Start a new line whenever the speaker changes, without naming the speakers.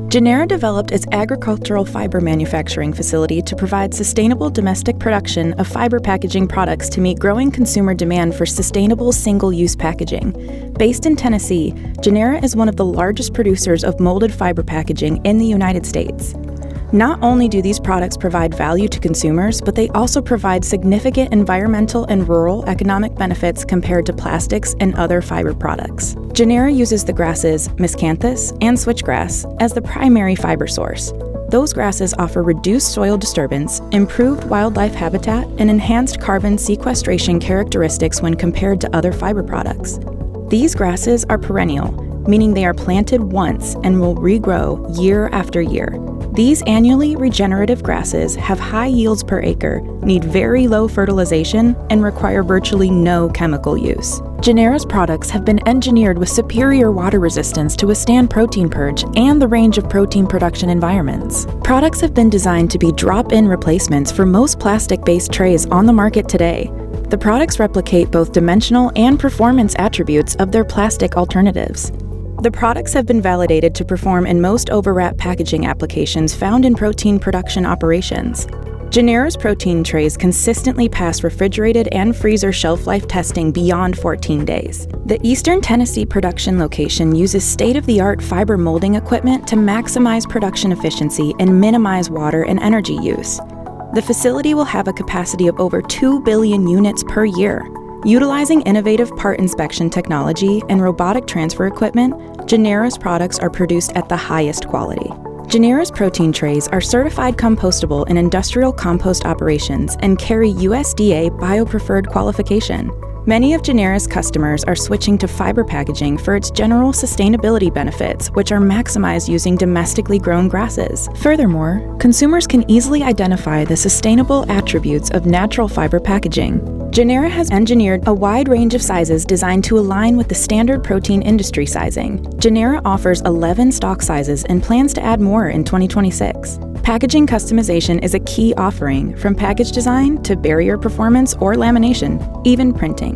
Genera developed its agricultural fiber manufacturing facility to provide sustainable domestic production of fiber packaging products to meet growing consumer demand for sustainable single-use packaging. Based in Tennessee, Genera is one of the largest producers of molded fiber packaging in the United States. Not only do these products provide value to consumers, but they also provide significant environmental and rural economic benefits compared to plastics and other fiber products. Genera uses the grasses miscanthus and switchgrass as the primary fiber source. Those grasses offer reduced soil disturbance, improved wildlife habitat, and enhanced carbon sequestration characteristics when compared to other fiber products. These grasses are perennial, meaning they are planted once and will regrow year after year. These annually regenerative grasses have high yields per acre, need very low fertilization, and require virtually no chemical use. Genera's products have been engineered with superior water resistance to withstand protein purge and the range of protein production environments. Products have been designed to be drop-in replacements for most plastic-based trays on the market today. The products replicate both dimensional and performance attributes of their plastic alternatives. The products have been validated to perform in most overwrap packaging applications found in protein production operations. Genera's protein trays consistently pass refrigerated and freezer shelf life testing beyond 14 days. The Eastern Tennessee production location uses state-of-the-art fiber molding equipment to maximize production efficiency and minimize water and energy use. The facility will have a capacity of over 2 billion units per year. Utilizing innovative part inspection technology and robotic transfer equipment, Genera's products are produced at the highest quality. Genera's protein trays are certified compostable in industrial compost operations and carry USDA BioPreferred qualification. Many of Genera's customers are switching to fiber packaging for its general sustainability benefits, which are maximized using domestically grown grasses. Furthermore, consumers can easily identify the sustainable attributes of natural fiber packaging. Genera has engineered a wide range of sizes designed to align with the standard protein industry sizing. Genera offers 11 stock sizes and plans to add more in 2026. Packaging customization is a key offering, from package design to barrier performance or lamination, even printing.